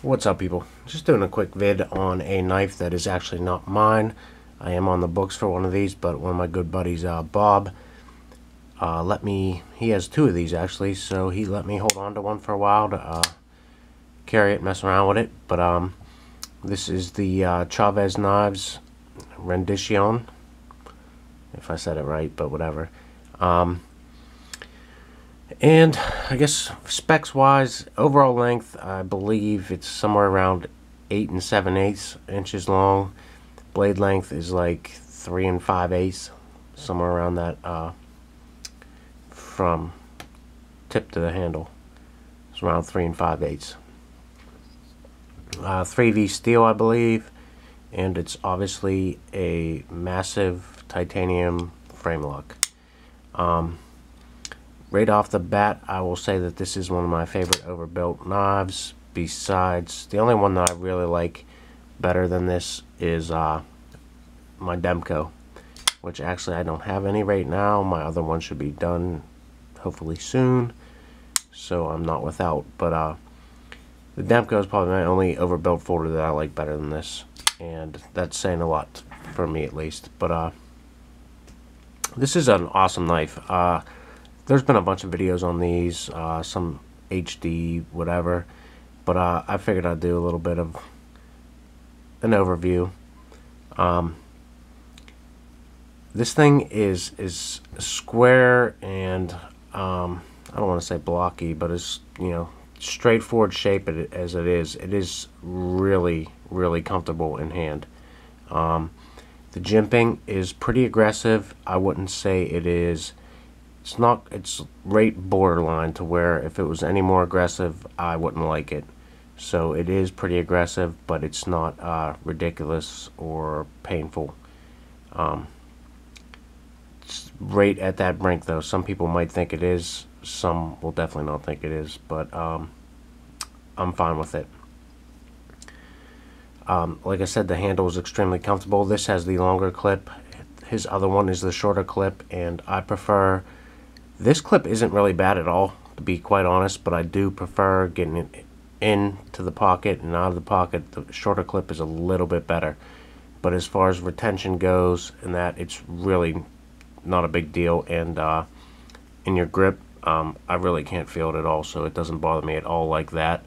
What's up, people? Just doing a quick vid on a knife that is actually not mine. I am on the books for one of these, but one of my good buddies, Bob, let me, he has two of these actually, so he let me hold on to one for a while to carry it, mess around with it. But this is the Chavez Redencion, if I said it right, but whatever. And I guess specs wise, overall length, I believe it's somewhere around 8 7/8 inches long. Blade length is like 3 5/8, somewhere around that, from tip to the handle. It's around 3 5/8. 3V steel, I believe, and it's obviously a massive titanium frame lock. Right off the bat, I will say that this is one of my favorite overbuilt knives. Besides, the only one that I really like better than this is my Demko, which actually I don't have any right now. My other one should be done hopefully soon, so I'm not without. But the Demko is probably my only overbuilt folder that I like better than this, and that's saying a lot for me at least. But this is an awesome knife. There's been a bunch of videos on these, some HD, whatever, but I figured I'd do a little bit of an overview. This thing is square and I don't want to say blocky, but it's, you know, straightforward shape as it is. It is really, really comfortable in hand. The jimping is pretty aggressive. I wouldn't say it is. It's right borderline to where if it was any more aggressive, I wouldn't like it. So it is pretty aggressive, but it's not ridiculous or painful. It's right at that brink, though. Some people might think it is. Some will definitely not think it is, but I'm fine with it. Like I said, the handle is extremely comfortable. This has the longer clip. His other one is the shorter clip, and I prefer... This clip isn't really bad at all, to be quite honest, but I do prefer getting it into the pocket and out of the pocket. The shorter clip is a little bit better. But as far as retention goes and that, it's really not a big deal. And in your grip, I really can't feel it at all, so it doesn't bother me at all like that.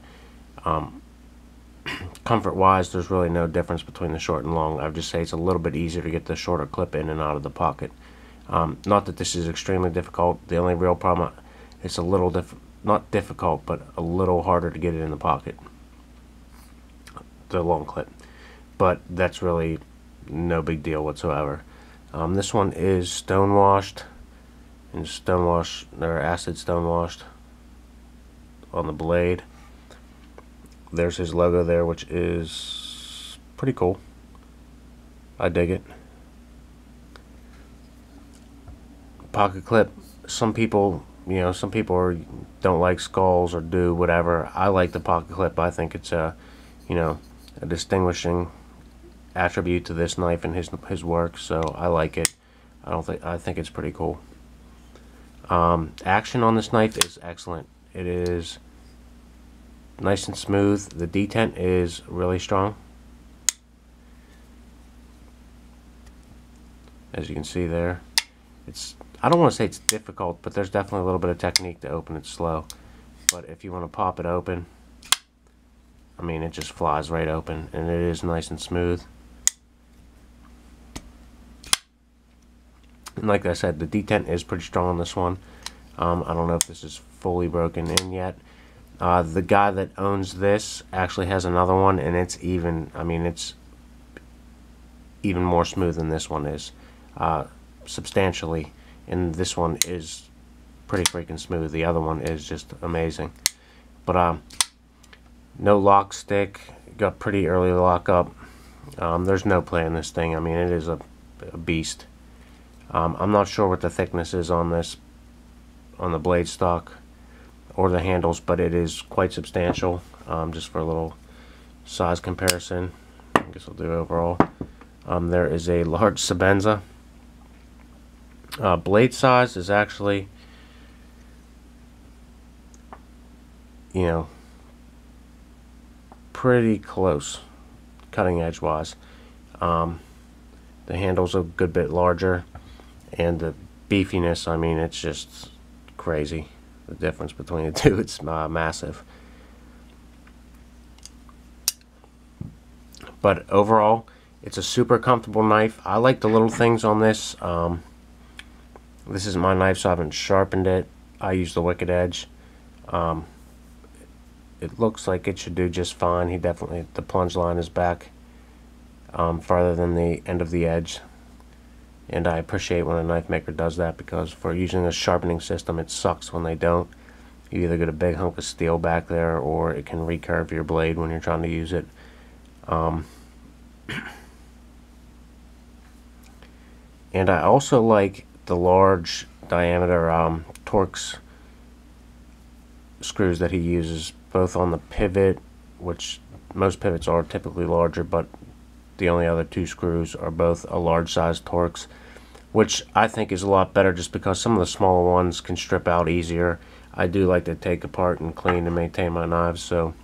Comfort-wise, there's really no difference between the short and long. I would just say it's a little bit easier to get the shorter clip in and out of the pocket. Not that this is extremely difficult. The only real problem, it's a little not difficult, but a little harder to get it in the pocket, the long clip. But that's really no big deal whatsoever. This one is stonewashed, and they're acid stonewashed on the blade. There's his logo there, which is pretty cool. I dig it. Pocket clip, some people don't like skulls or do whatever. I like the pocket clip. I think it's a distinguishing attribute to this knife and his work, so I like it. I think it's pretty cool. Action on this knife is excellent. It is nice and smooth. The detent is really strong, as you can see there. I don't want to say it's difficult, but there's definitely a little bit of technique to open it slow. But if you want to pop it open, I mean, it just flies right open, and it is nice and smooth. And like I said, the detent is pretty strong on this one. I don't know if this is fully broken in yet. The guy that owns this actually has another one, and it's even more smooth than this one is, substantially. And this one is pretty freaking smooth. The other one is just amazing. But no lock stick. Got pretty early lock up. There's no play in this thing. I mean, it is a beast. I'm not sure what the thickness is on this, on the blade stock or the handles, but it is quite substantial. Just for a little size comparison, I guess I'll do overall. There is a large Sabenza. Blade size is actually, pretty close, cutting edge wise. The handle's a good bit larger, and the beefiness, I mean, it's just crazy. The difference between the two, it's massive. But overall, it's a super comfortable knife. I like the little things on this. This is my knife, so I haven't sharpened it. I use the Wicked Edge. It looks like it should do just fine. The plunge line is back farther than the end of the edge. And I appreciate when a knife maker does that, because for using a sharpening system, it sucks when they don't. You either get a big hunk of steel back there, or it can recurve your blade when you're trying to use it. And I also like the large diameter Torx screws that he uses, both on the pivot, which most pivots are typically larger, but the only other two screws are both a large size Torx, which I think is a lot better, just because some of the smaller ones can strip out easier. I do like to take apart and clean and maintain my knives, so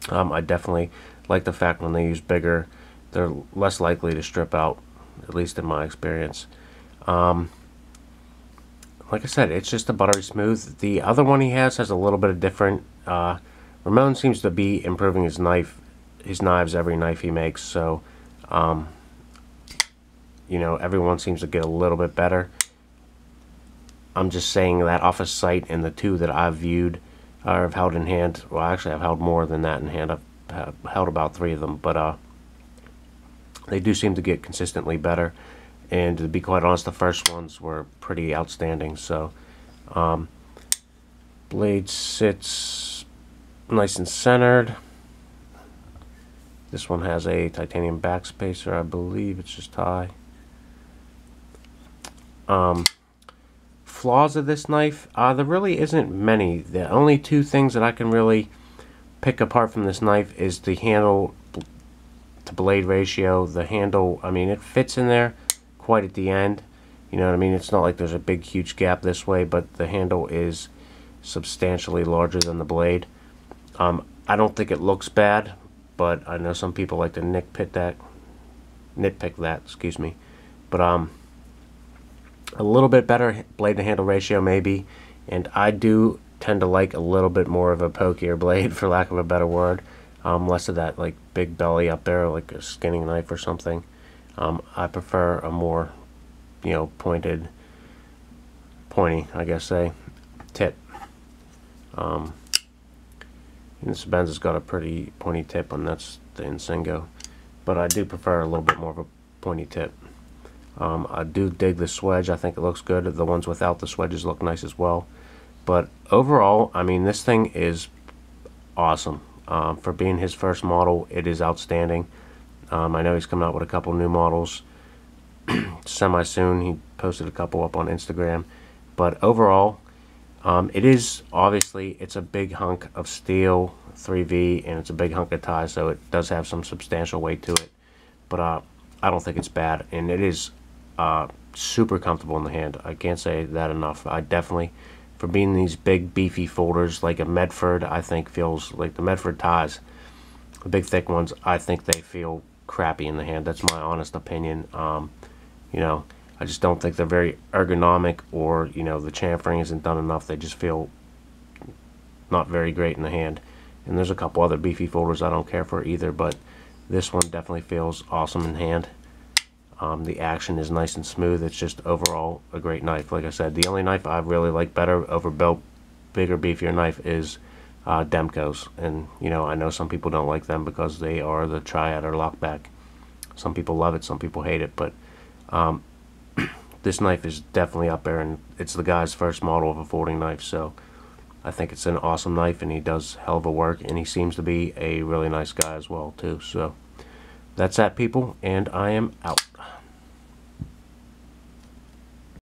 I definitely like the fact when they use bigger, they're less likely to strip out, at least in my experience. Like I said, it's just a buttery smooth. The other one he has a little bit of different. Ramon seems to be improving his knives every knife he makes, so you know, everyone seems to get a little bit better. I'm just saying that off of sight, and the two that I've viewed or have held in hand. Well, actually, I've held more than that in hand. I've held about 3 of them, but they do seem to get consistently better. And to be quite honest, the first ones were pretty outstanding. So, blade sits nice and centered. This one has a titanium backspacer. I believe it's just high. Flaws of this knife, there really isn't many. The only 2 things that I can really pick apart from this knife is the handle to blade ratio. The handle, I mean, it fits in there quite at the end, you know what I mean? It's not like there's a big huge gap this way, but the handle is substantially larger than the blade. I don't think it looks bad, but I know some people like to nitpick that, excuse me. But a little bit better blade to handle ratio maybe, and I do tend to like a little bit more of a pokier blade, for lack of a better word. Less of that like big belly up there, like a skinning knife or something. I prefer a more, you know, pointy, I guess, tip. And this Benz has got a pretty pointy tip, and that's the Insingo. But I do prefer a little bit more of a pointy tip. I do dig the swedge. I think it looks good. The ones without the swedges look nice as well. But overall, I mean, this thing is awesome. For being his first model, it is outstanding. I know he's coming out with a couple new models semi-soon. He posted a couple up on Instagram. But overall, it is, obviously, it's a big hunk of steel, 3V, and it's a big hunk of tie, so it does have some substantial weight to it. But I don't think it's bad, and it is super comfortable in the hand. I can't say that enough. I definitely, for being these big beefy folders like a Medford, I think feels like the Medford ties, the big thick ones, I think they feel crappy in the hand. That's my honest opinion. You know, I just don't think they're very ergonomic, or, you know, the chamfering isn't done enough. They just feel not very great in the hand. And there's a couple other beefy folders I don't care for either, but this one definitely feels awesome in hand. The action is nice and smooth. It's just overall a great knife. Like I said, the only knife I really like better, overbuilt, bigger, beefier knife is Demko's. And, you know, I know some people don't like them because they are the triad or lockback. Some people love it, some people hate it, but this knife is definitely up there, and it's the guy's first model of a folding knife, so I think it's an awesome knife, and he does hell of a work, and he seems to be a really nice guy as well too. So that's that, people, and I am out.